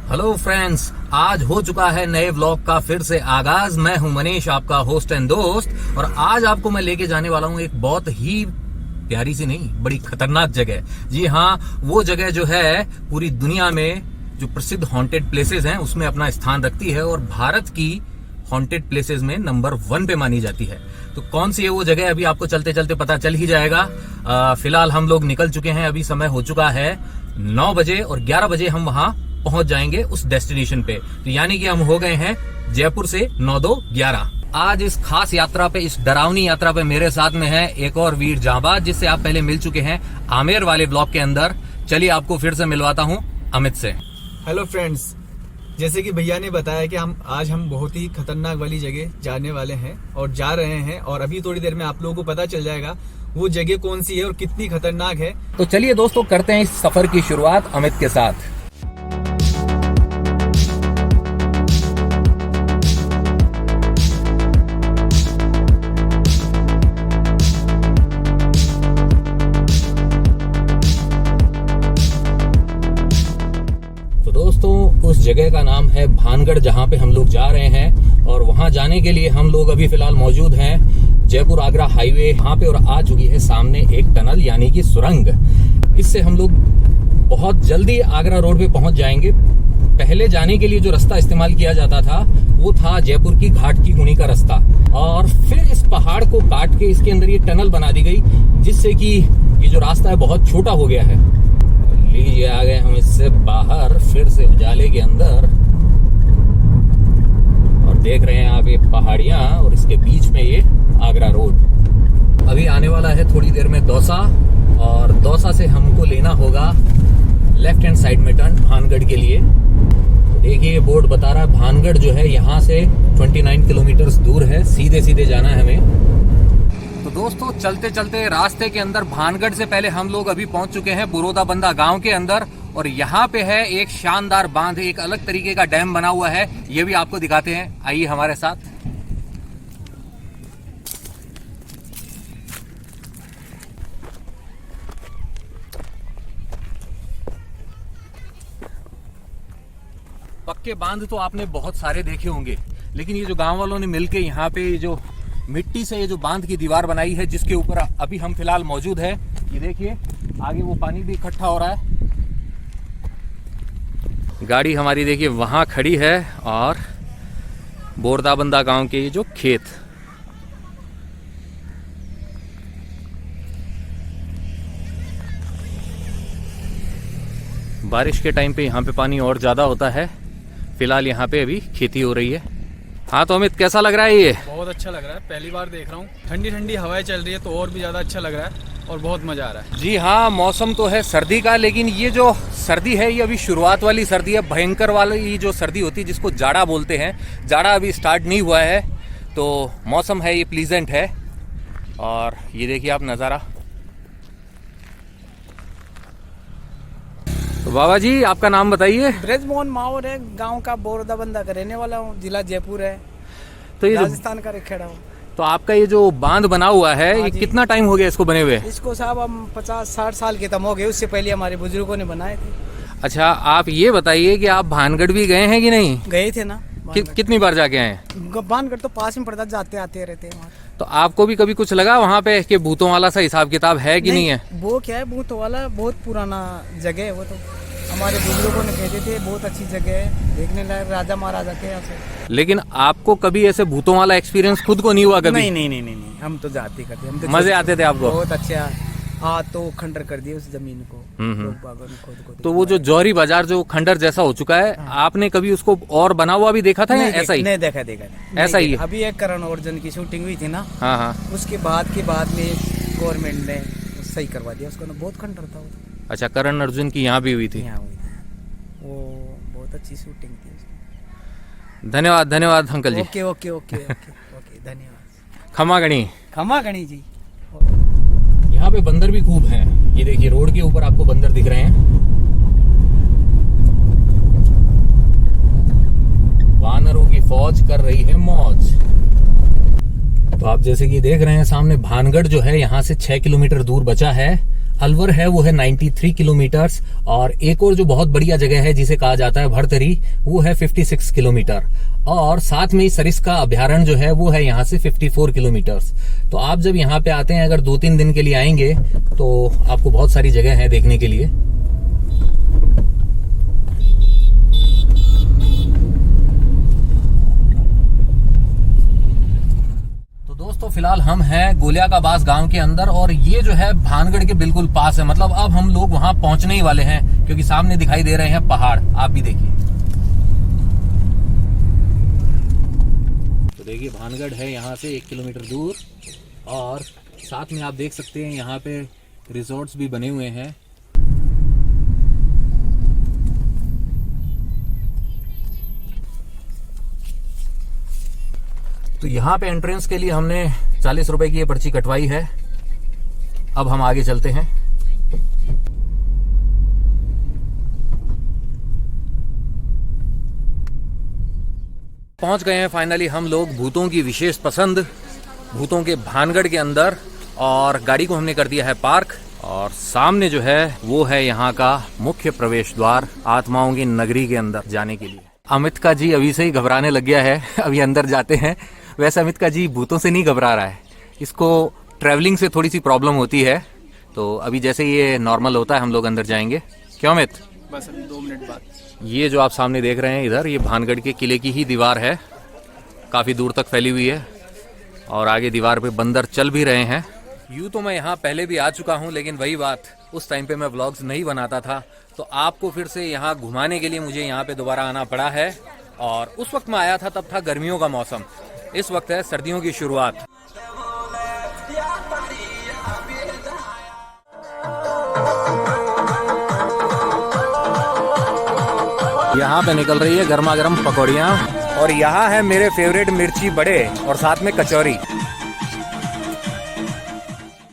Hello friends, आज हो चुका है नए व्लॉग का फिर से आगाज। मैं हूं मनीष, आपका होस्ट एंड दोस्त, और आज आपको मैं लेके जाने वाला हूं एक बहुत ही प्यारी सी नहीं, बड़ी खतरनाक जगह। जी हाँ, वो जगह जो है पूरी दुनिया में जो प्रसिद्ध हॉन्टेड प्लेसेस हैं उसमें अपना स्थान रखती है और भारत की हॉन्टेड प्लेसेस में नंबर 1 पे मानी जाती है। तो कौन सी है वो जगह, अभी आपको चलते चलते पता चल ही जाएगा। फिलहाल हम लोग निकल चुके हैं, अभी समय हो चुका है 9 बजे और 11 बजे हम वहां पहुंच जाएंगे उस डेस्टिनेशन पे। तो यानी कि हम हो गए हैं जयपुर से 9-2-11। आज इस खास यात्रा पे, इस डरावनी यात्रा पे मेरे साथ में है एक और वीर जांबाज, जिससे आप पहले मिल चुके हैं आमेर वाले ब्लॉक के अंदर। चलिए आपको फिर से मिलवाता हूं अमित से। हेलो फ्रेंड्स, जैसे कि भैया ने बताया कि आज हम बहुत ही खतरनाक वाली जगह जाने वाले हैं और जा रहे हैं, और अभी थोड़ी देर में आप लोगों को पता चल जाएगा वो जगह कौन सी है और कितनी खतरनाक है। तो चलिए दोस्तों, करते हैं इस सफर की शुरुआत अमित के साथ। उस जगह का नाम है भानगढ़, जहां पे हम लोग जा रहे हैं, और वहां जाने के लिए हम लोग अभी फिलहाल मौजूद हैं जयपुर आगरा हाईवे यहाँ पे, और आ चुकी है सामने एक टनल यानी कि सुरंग। इससे हम लोग बहुत जल्दी आगरा रोड पे पहुंच जाएंगे। पहले जाने के लिए जो रास्ता इस्तेमाल किया जाता था वो था जयपुर की घाट की गुनी का रास्ता, और फिर इस पहाड़ को काट के इसके अंदर ये टनल बना दी गई, जिससे कि ये जो रास्ता है बहुत छोटा हो गया है। लीजिए, आ गए हम इससे बाहर फिर से उजाले के अंदर, और देख रहे हैं आप ये पहाड़ियां और इसके बीच में ये आगरा रोड। अभी आने वाला है थोड़ी देर में दौसा, और दौसा से हमको लेना होगा लेफ्ट हैंड साइड में टर्न भानगढ़ के लिए। तो देखिए ये बोर्ड बता रहा है भानगढ़ जो है यहाँ से 29 किलोमीटर दूर है, सीधे सीधे जाना है हमें। तो दोस्तों, चलते चलते रास्ते के अंदर भानगढ़ से पहले हम लोग अभी पहुंच चुके हैं बुरोदाबंदा गांव के अंदर, और यहाँ पे है एक शानदार बांध, एक अलग तरीके का डैम बना हुआ है। ये भी आपको दिखाते हैं, आइए हमारे साथ। पक्के बांध तो आपने बहुत सारे देखे होंगे, लेकिन ये जो गांव वालों ने मिलके यहाँ पे जो मिट्टी से ये जो बांध की दीवार बनाई है, जिसके ऊपर अभी हम फिलहाल मौजूद है, ये देखिए आगे वो पानी भी इकट्ठा हो रहा है। गाड़ी हमारी देखिए वहां खड़ी है, और बोरदाबंदा गांव के ये जो खेत, बारिश के टाइम पे यहाँ पे पानी और ज्यादा होता है। फिलहाल यहाँ पे अभी खेती हो रही है। हाँ तो अमित, कैसा लग रहा है ये? बहुत अच्छा लग रहा है, पहली बार देख रहा हूँ। ठंडी ठंडी हवाएं चल रही है तो और भी ज्यादा अच्छा लग रहा है, और बहुत मजा आ रहा है। जी हाँ, मौसम तो है सर्दी का, लेकिन ये जो सर्दी है ये अभी शुरुआत वाली सर्दी है। भयंकर वाली जो सर्दी होती है जिसको जाड़ा बोलते हैं, जाड़ा अभी स्टार्ट नहीं हुआ है, तो मौसम है ये प्लीजेंट है। और ये देखिए आप नज़ारा। तो बाबा जी, आपका नाम बताइए। ब्रजमोहन माहौर है, गांव का बोरदाबंदा का रहने वाला हूँ, जिला जयपुर है, तो ये राजस्थान का रेखेड़ा हूँ। तो आपका ये जो बांध बना हुआ है, ये कितना टाइम हो गया इसको बने हुए? इसको साहब हम 50-60 साल के तम हो गए, उससे पहले हमारे बुजुर्गों ने बनाए थे। अच्छा, आप ये बताइए कि आप भानगढ़ भी गए हैं कि नहीं? गए थे ना। कितनी बार जाके आए? भानगढ़ तो पास में पड़ता, जाते आते रहते हैं। तो आपको भी कभी कुछ लगा वहाँ पे कि भूतों वाला सा हिसाब किताब है कि नहीं है? वो क्या है, भूतों वाला बहुत पुराना जगह है। वो तो हमारे बुजुर्गों ने कहते थे बहुत अच्छी जगह है, देखने लायक, राजा महाराजा के यहाँ से। लेकिन आपको कभी ऐसे भूतों वाला एक्सपीरियंस खुद को नहीं हुआ कभी? नहीं, हम तो जाते करते, हम तो मजे आते थे आपको? बहुत अच्छा। हाँ, तो खंडर कर दिए उस जमीन को। तो वो जो जौहरी बाजार जो खंडर जैसा हो चुका है, आपने कभी उसको और बना हुआ भी देखा था या ऐसा ही? नहीं देखा ऐसा ही। अभी एक करण अर्जुन की शूटिंग हुई थी ना, हाँ, उसके बाद में गवर्नमेंट ने सही करवा दिया उसको। बहुत खंडर था वो। अच्छा, करण अर्जुन की यहाँ भी हुई थी? यहाँ हुई थी, वो बहुत अच्छी शूटिंग थी उसकी। धन्यवाद अंकल जी। ओके, धन्यवाद। खमा गणी जी। यहाँ पे बंदर भी खूब हैं। ये देखिए रोड के ऊपर आपको बंदर दिख रहे हैं। वानरों की फौज कर रही है मौज। तो आप जैसे कि देख रहे हैं सामने भानगढ़ जो है यहाँ से 6 किलोमीटर दूर बचा है। अलवर है वो है 93 किलोमीटर्स, और एक और जो बहुत बढ़िया जगह है जिसे कहा जाता है भरतरी, वो है 56 किलोमीटर, और साथ में ही सरिस्का अभ्यारण्य जो है वो है यहाँ से 54 किलोमीटर्स। तो आप जब यहाँ पे आते हैं, अगर 2-3 दिन के लिए आएंगे तो आपको बहुत सारी जगह है देखने के लिए। दोस्तों फिलहाल हम हैं गोलिया का बास गांव के अंदर, और ये जो है भानगढ़ के बिल्कुल पास है। मतलब अब हम लोग वहां पहुंचने ही वाले हैं, क्योंकि सामने दिखाई दे रहे हैं पहाड़, आप भी देखिए। तो देखिए भानगढ़ है यहाँ से 1 किलोमीटर दूर, और साथ में आप देख सकते हैं यहाँ पे रिजॉर्ट्स भी बने हुए हैं। तो यहाँ पे एंट्रेंस के लिए हमने 40 रुपए की ये पर्ची कटवाई है। अब हम आगे चलते हैं। पहुंच गए हैं फाइनली हम लोग भूतों की विशेष पसंद, भूतों के भानगढ़ के अंदर, और गाड़ी को हमने कर दिया है पार्क, और सामने जो है वो है यहाँ का मुख्य प्रवेश द्वार आत्माओं की नगरी के अंदर जाने के लिए। अमित का जी अभी से ही घबराने लग गया है, अभी अंदर जाते हैं। वैसे अमित का जी भूतों से नहीं घबरा रहा है, इसको ट्रैवलिंग से थोड़ी सी प्रॉब्लम होती है। तो अभी जैसे ये नॉर्मल होता है हम लोग अंदर जाएंगे। क्यों अमित? बस अभी 2 मिनट बाद। ये जो आप सामने देख रहे हैं इधर, ये भानगढ़ के किले की ही दीवार है, काफ़ी दूर तक फैली हुई है, और आगे दीवार पे बंदर चल भी रहे हैं। यूँ तो मैं यहाँ पहले भी आ चुका हूँ, लेकिन वही बात, उस टाइम पे मैं व्लॉग्स नहीं बनाता था, तो आपको फिर से यहाँ घुमाने के लिए मुझे यहाँ पे दोबारा आना पड़ा है। और उस वक्त मैं आया था तब था गर्मियों का मौसम, इस वक्त है सर्दियों की शुरुआत। यहाँ पे निकल रही है गर्मा गर्म पकौड़ियाँ, और यहाँ है मेरे फेवरेट मिर्ची बड़े, और साथ में कचौरी।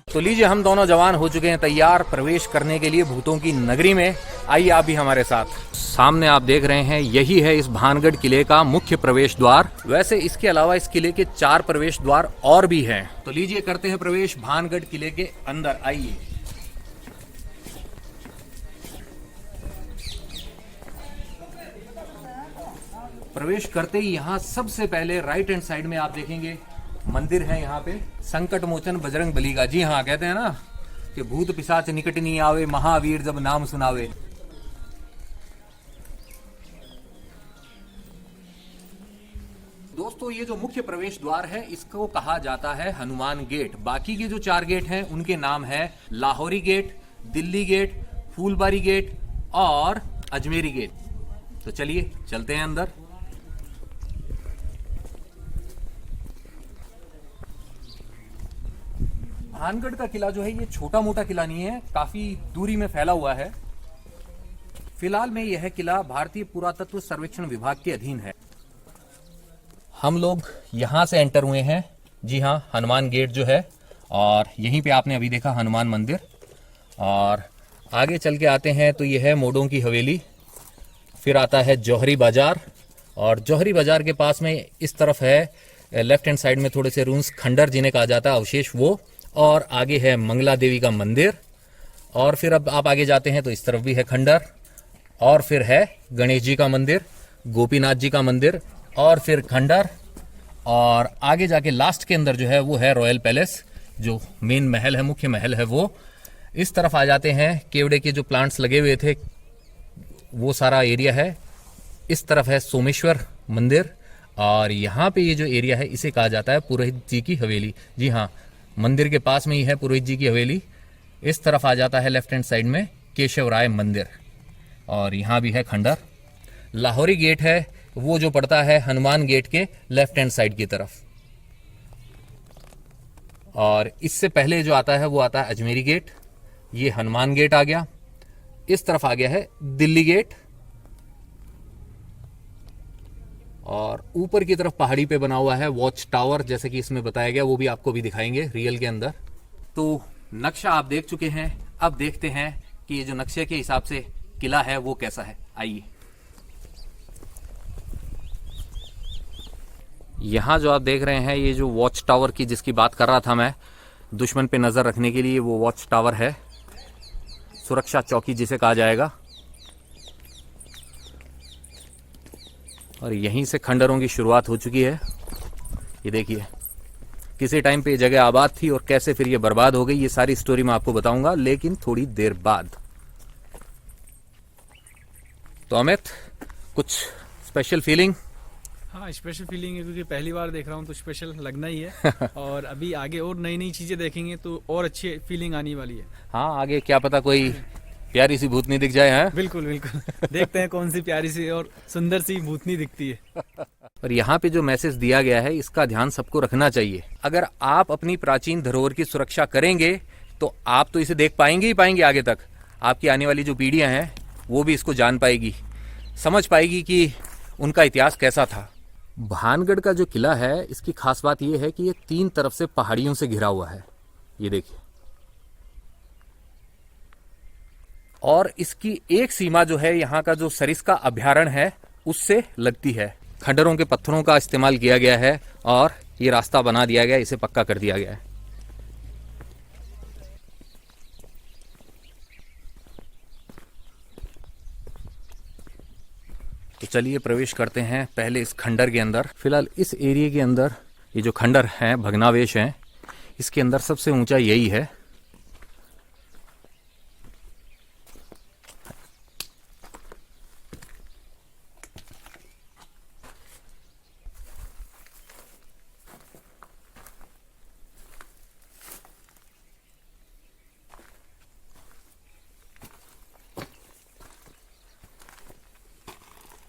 तो लीजिए, हम दोनों जवान हो चुके हैं तैयार प्रवेश करने के लिए भूतों की नगरी में। आइए आप भी हमारे साथ। सामने आप देख रहे हैं, यही है इस भानगढ़ किले का मुख्य प्रवेश द्वार। वैसे इसके अलावा इस किले के 4 प्रवेश द्वार और भी हैं। तो लीजिए करते हैं प्रवेश भानगढ़ किले के अंदर, आइए। प्रवेश करते ही यहाँ सबसे पहले राइट हैंड साइड में आप देखेंगे मंदिर है, यहाँ पे संकट मोचन बजरंग बली का। जी हाँ, कहते हैं ना कि भूत पिशाच निकट नहीं आवे, महावीर जब नाम सुनावे। दोस्तों ये जो मुख्य प्रवेश द्वार है इसको कहा जाता है हनुमान गेट। बाकी के जो 4 गेट हैं उनके नाम है Lahori gate, Delhi gate, Phoolbari gate और अजमेरी गेट। तो चलिए चलते हैं अंदर। भानगढ़ का किला जो है ये छोटा मोटा किला नहीं है, काफी दूरी में फैला हुआ है। फिलहाल में यह किला भारतीय पुरातत्व सर्वेक्षण विभाग के अधीन है। हम लोग यहां से एंटर हुए हैं, जी हाँ, हनुमान गेट जो है, और यहीं पे आपने अभी देखा हनुमान मंदिर। और आगे चल के आते हैं तो यह है मोडों की हवेली, फिर आता है जौहरी बाजार, और जौहरी बाजार के पास में इस तरफ है लेफ्ट हैंड साइड में थोड़े से रूम्स खंडर जिन्हें कहा जाता है अवशेष, वो, और आगे है मंगला देवी का मंदिर। और फिर अब आप आगे जाते हैं तो इस तरफ भी है खंडर, और फिर है गणेश जी का मंदिर, गोपीनाथ जी का मंदिर, और फिर खंडर। और आगे जाके लास्ट के अंदर जो है वो है रॉयल पैलेस, जो मेन महल है, मुख्य महल है वो। इस तरफ आ जाते हैं, केवड़े के जो प्लांट्स लगे हुए थे वो सारा एरिया है। इस तरफ है सोमेश्वर मंदिर, और यहाँ पे ये जो एरिया है इसे कहा जाता है पुरोहित जी की हवेली। जी हाँ, मंदिर के पास में ही है पुरोहित जी की हवेली। इस तरफ आ जाता है लेफ्ट हैंड साइड में केशव राय मंदिर, और यहाँ भी है खंडर। लाहौरी गेट है वो जो पड़ता है हनुमान गेट के लेफ्ट हैंड साइड की तरफ, और इससे पहले जो आता है वो आता है अजमेरी गेट। ये हनुमान गेट आ गया। इस तरफ आ गया है दिल्ली गेट, और ऊपर की तरफ पहाड़ी पे बना हुआ है वॉच टावर, जैसे कि इसमें बताया गया, वो भी आपको भी दिखाएंगे रियल के अंदर। तो नक्शा आप देख चुके हैं, अब देखते हैं कि ये जो नक्शे के हिसाब से किला है वो कैसा है। आइए, यहाँ जो आप देख रहे हैं ये जो वॉच टावर की जिसकी बात कर रहा था मैं, दुश्मन पे नजर रखने के लिए वो वॉच टावर है। सुरक्षा चौकी जिसे कहा जाएगा। और यहीं से खंडरों की शुरुआत हो चुकी है। ये देखिए किसी टाइम पे ये जगह आबाद थी और कैसे फिर ये बर्बाद हो गई, ये सारी स्टोरी मैं आपको बताऊंगा, लेकिन थोड़ी देर बाद। तो अमित, कुछ स्पेशल फीलिंग? हाँ, स्पेशल फीलिंग है क्योंकि पहली बार देख रहा हूँ तो स्पेशल लगना ही है। और अभी आगे और नई नई चीजें देखेंगे तो और अच्छी फीलिंग आने वाली है। हाँ, आगे क्या पता कोई प्यारी सी भूतनी दिख जाए। हैं बिल्कुल बिल्कुल। देखते हैं कौन सी प्यारी सी और सुंदर सी भूतनी दिखती है। और यहाँ पे जो मैसेज दिया गया है इसका ध्यान सबको रखना चाहिए। अगर आप अपनी प्राचीन धरोहर की सुरक्षा करेंगे तो आप तो इसे देख पाएंगे ही पाएंगे, आगे तक आपकी आने वाली जो पीढ़ियां हैं वो भी इसको जान पाएगी, समझ पाएगी कि उनका इतिहास कैसा था। भानगढ़ का जो किला है इसकी खास बात यह है कि ये 3 तरफ से पहाड़ियों से घिरा हुआ है। ये देखिए, और इसकी एक सीमा जो है यहाँ का जो सरिस्का अभयारण्य है उससे लगती है। खंडरों के पत्थरों का इस्तेमाल किया गया है और ये रास्ता बना दिया गया, इसे पक्का कर दिया गया है। तो चलिए प्रवेश करते हैं पहले इस खंडर के अंदर। फिलहाल इस एरिया के अंदर ये जो खंडर हैं, भग्नावशेष हैं, इसके अंदर सबसे ऊंचा यही है।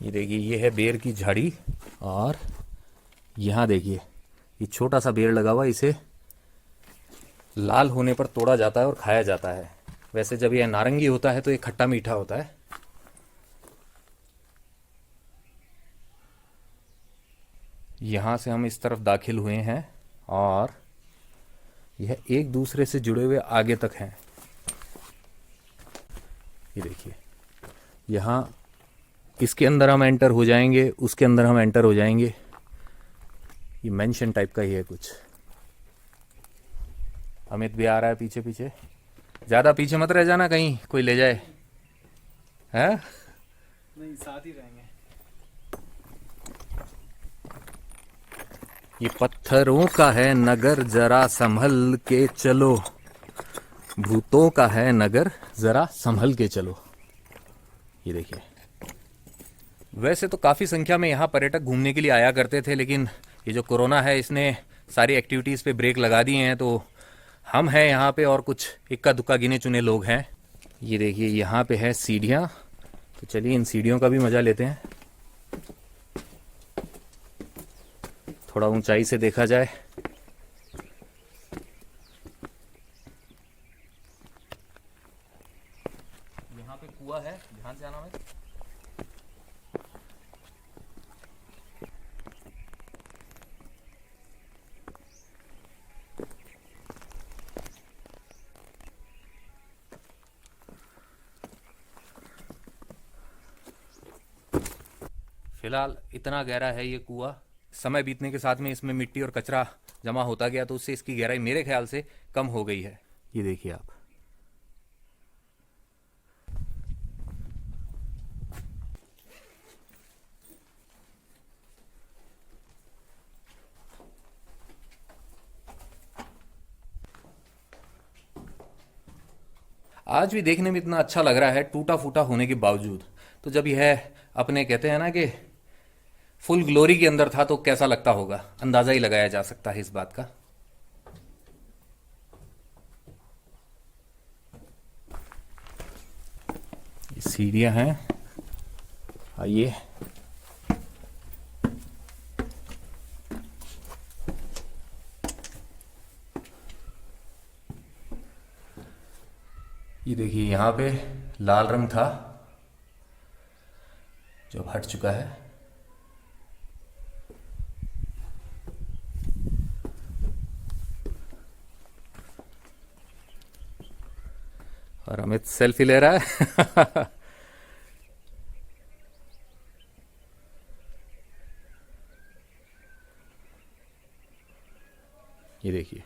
ये देखिए, ये है बेर की झाड़ी और यहाँ देखिए ये छोटा सा बेर लगा हुआ, इसे लाल होने पर तोड़ा जाता है और खाया जाता है। वैसे जब यह नारंगी होता है तो ये खट्टा मीठा होता है। यहाँ से हम इस तरफ दाखिल हुए हैं और यह एक दूसरे से जुड़े हुए आगे तक हैं। ये देखिए, यहाँ इसके अंदर हम एंटर हो जाएंगे, उसके अंदर हम एंटर हो जाएंगे। ये मेंशन टाइप का ही है कुछ। अमित भी आ रहा है पीछे पीछे। ज्यादा पीछे मत रह जाना, कहीं कोई ले जाए। है नहीं, साथ ही रहेंगे। ये पत्थरों का है नगर, जरा संभल के चलो। भूतों का है नगर, जरा संभल के चलो। ये देखिए, वैसे तो काफ़ी संख्या में यहाँ पर्यटक घूमने के लिए आया करते थे, लेकिन ये जो कोरोना है इसने सारी एक्टिविटीज़ पे ब्रेक लगा दिए हैं। तो हम हैं यहाँ पे और कुछ इक्का दुक्का गिने चुने लोग हैं। ये देखिए, यहाँ पे है सीढ़ियाँ, तो चलिए इन सीढ़ियों का भी मज़ा लेते हैं। थोड़ा ऊंचाई से देखा जाए। यहाँ पे कुआं है, ध्यान से आना है। फिलहाल इतना गहरा है ये कुआं। समय बीतने के साथ में इसमें मिट्टी और कचरा जमा होता गया तो उससे इसकी गहराई मेरे ख्याल से कम हो गई है। ये देखिए आप। आज भी देखने में इतना अच्छा लग रहा है टूटा फूटा होने के बावजूद। तो जब यह अपने कहते हैं ना कि फुल ग्लोरी के अंदर था तो कैसा लगता होगा, अंदाजा ही लगाया जा सकता है इस बात का। ये सीढ़ियां हैं, आइए। ये देखिए, यहाँ पे लाल रंग था जो अब हट चुका है। और अमित सेल्फी ले रहा है। ये देखिए,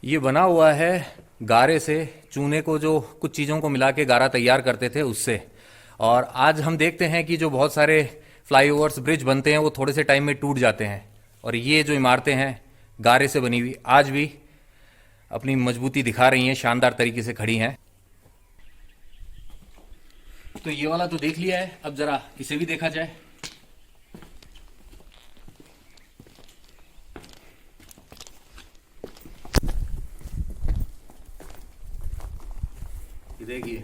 ये बना हुआ है गारे से, चूने को जो कुछ चीज़ों को मिला के गारा तैयार करते थे उससे। और आज हम देखते हैं कि जो बहुत सारे फ्लाईओवर्स, ब्रिज बनते हैं वो थोड़े से टाइम में टूट जाते हैं, और ये जो इमारतें हैं गारे से बनी हुई आज भी अपनी मजबूती दिखा रही हैं, शानदार तरीके से खड़ी हैं। तो ये वाला तो देख लिया है, अब जरा इसे भी देखा जाए। देखिए,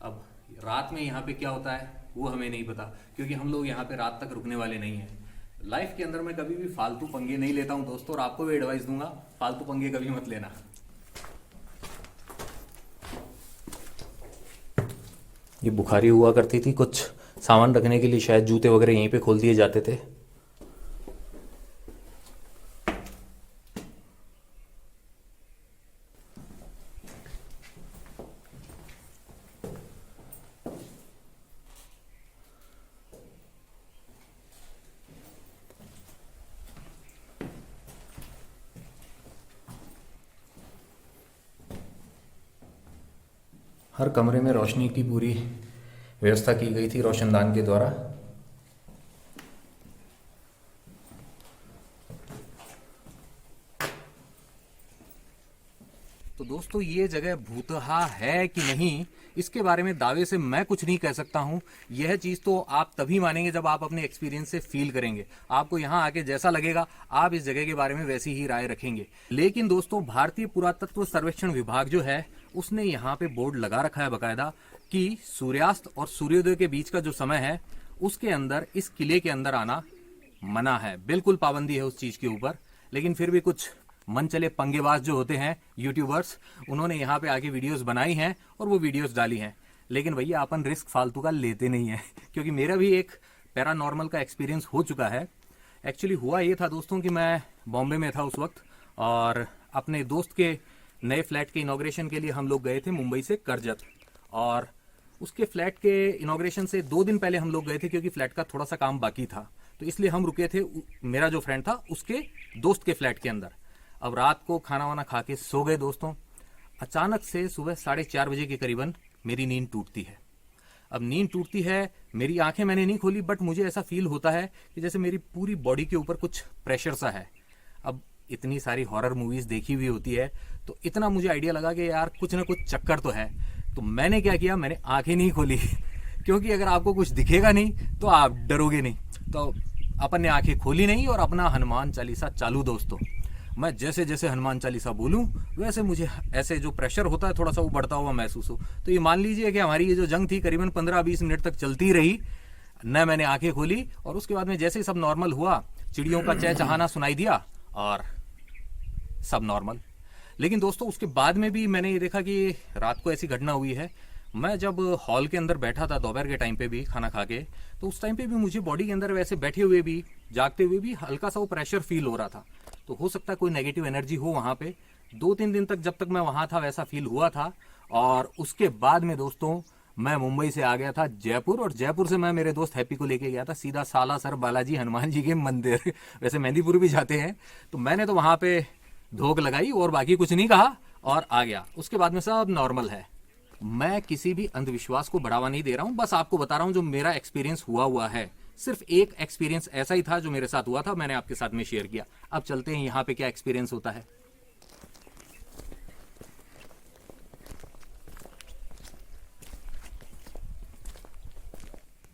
अब रात में यहाँ पे क्या होता है वो हमें नहीं पता, क्योंकि हम लोग यहाँ पे रात तक रुकने वाले नहीं हैं। लाइफ के अंदर मैं कभी भी फालतू पंगे नहीं लेता हूँ दोस्तों, और आपको भी एडवाइस दूंगा, फालतू पंगे कभी मत लेना। ये बुखारी हुआ करती थी, कुछ सामान रखने के लिए शायद जूते वगैरह यहीं पे खोल दिए जाते थे। हर कमरे में रोशनी की पूरी व्यवस्था की गई थी रोशनदान के द्वारा। तो दोस्तों, ये जगह भूतहा है कि नहीं, इसके बारे में दावे से मैं कुछ नहीं कह सकता हूं। यह चीज तो आप तभी मानेंगे जब आप अपने एक्सपीरियंस से फील करेंगे। आपको यहां आके जैसा लगेगा आप इस जगह के बारे में वैसी ही राय रखेंगे। लेकिन दोस्तों, भारतीय पुरातत्व सर्वेक्षण विभाग जो है उसने यहाँ पे बोर्ड लगा रखा है बकायदा कि सूर्यास्त और सूर्योदय के बीच का जो समय है उसके अंदर इस किले के अंदर आना मना है। बिल्कुल पाबंदी है उस चीज के ऊपर। लेकिन फिर भी कुछ मन चले पंगेबाज जो होते हैं यूट्यूबर्स, उन्होंने यहाँ पे आके वीडियोस बनाई हैं और वो वीडियोस डाली हैं। लेकिन भैया अपन रिस्क फालतू का लेते नहीं है, क्योंकि मेरा भी एक पैरानॉर्मल का एक्सपीरियंस हो चुका है। एक्चुअली हुआ ये था दोस्तों कि मैं बॉम्बे में था उस वक्त, और अपने दोस्त के नए फ्लैट के इनॉग्रेशन के लिए हम लोग गए थे मुंबई से करजत। और उसके फ्लैट के इनॉग्रेशन से 2 दिन पहले हम लोग गए थे, क्योंकि फ्लैट का थोड़ा सा काम बाकी था, तो इसलिए हम रुके थे मेरा जो फ्रेंड था उसके दोस्त के फ्लैट के अंदर। अब रात को खाना वाना खा के सो गए दोस्तों। अचानक से सुबह 4:30 बजे के करीबन मेरी नींद टूटती है। अब नींद टूटती है, मेरी आंखें मैंने नहीं खोली, बट मुझे ऐसा फील होता है कि जैसे मेरी पूरी बॉडी के ऊपर कुछ प्रेशर सा है। अब इतनी सारी हॉरर मूवीज देखी हुई होती है, तो इतना मुझे आइडिया लगा कि यार कुछ ना कुछ चक्कर तो है। तो मैंने क्या किया, मैंने आंखें नहीं खोली क्योंकि अगर आपको कुछ दिखेगा नहीं तो आप डरोगे नहीं। तो अपन ने आंखें खोली नहीं और अपना हनुमान चालीसा चालू दोस्तों। मैं जैसे जैसे हनुमान चालीसा बोलूं वैसे मुझे ऐसे जो प्रेशर होता है थोड़ा सा वो बढ़ता हुआ महसूस हो। तो ये मान लीजिए कि हमारी ये जो जंग थी करीबन 15-20 मिनट तक चलती रही। न मैंने आंखें खोली, और उसके बाद में जैसे ही सब नॉर्मल हुआ, चिड़ियों का चहचहाना सुनाई दिया और सब नॉर्मल। लेकिन दोस्तों, उसके बाद में भी मैंने ये देखा कि रात को ऐसी घटना हुई है। मैं जब हॉल के अंदर बैठा था दोपहर के टाइम पे भी खाना खा के, तो उस टाइम पे भी मुझे बॉडी के अंदर वैसे बैठे हुए भी, जागते हुए भी हल्का सा वो प्रेशर फील हो रहा था। तो हो सकता है कोई नेगेटिव एनर्जी हो वहां पे। 2-3 दिन तक जब तक मैं वहां था वैसा फील हुआ था। और उसके बाद में दोस्तों मैं मुंबई से आ गया था जयपुर, और जयपुर से मैं मेरे दोस्त हैप्पी को लेके गया था सीधा सालासर बालाजी हनुमान जी के मंदिर। वैसे मेहंदीपुर भी जाते हैं, तो मैंने तो वहां पे धोख लगाई और बाकी कुछ नहीं कहा और आ गया। उसके बाद में सब नॉर्मल है। मैं किसी भी अंधविश्वास को बढ़ावा नहीं दे रहा हूं, बस आपको बता रहा हूं जो मेरा एक्सपीरियंस हुआ है। सिर्फ एक एक्सपीरियंस ऐसा ही था जो मेरे साथ हुआ था, मैंने आपके साथ में शेयर किया। अब चलते हैं यहां पे क्या एक्सपीरियंस होता है।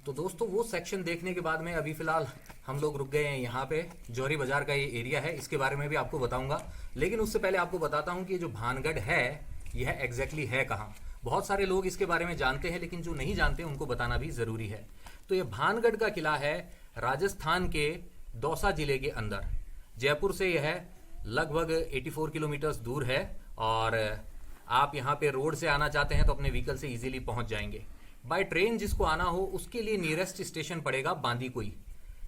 तो दोस्तों, वो सेक्शन देखने के बाद में अभी फिलहाल हम लोग रुक गए हैं यहाँ पे। जौहरी बाजार का ये एरिया है, इसके बारे में भी आपको बताऊंगा। लेकिन उससे पहले आपको बताता हूँ कि जो भानगढ़ है यह एग्जैक्टली है कहाँ। बहुत सारे लोग इसके बारे में जानते हैं, लेकिन जो नहीं जानते उनको बताना भी जरूरी है। तो ये भानगढ़ का किला है राजस्थान के दौसा जिले के अंदर। जयपुर से यह लगभग 84 किलोमीटर दूर है, और आप यहाँ पे रोड से आना चाहते हैं तो अपने व्हीकल से इजीली पहुंच जाएंगे। बाय ट्रेन जिसको आना हो उसके लिए नियरेस्ट स्टेशन पड़ेगा बांदीकुई।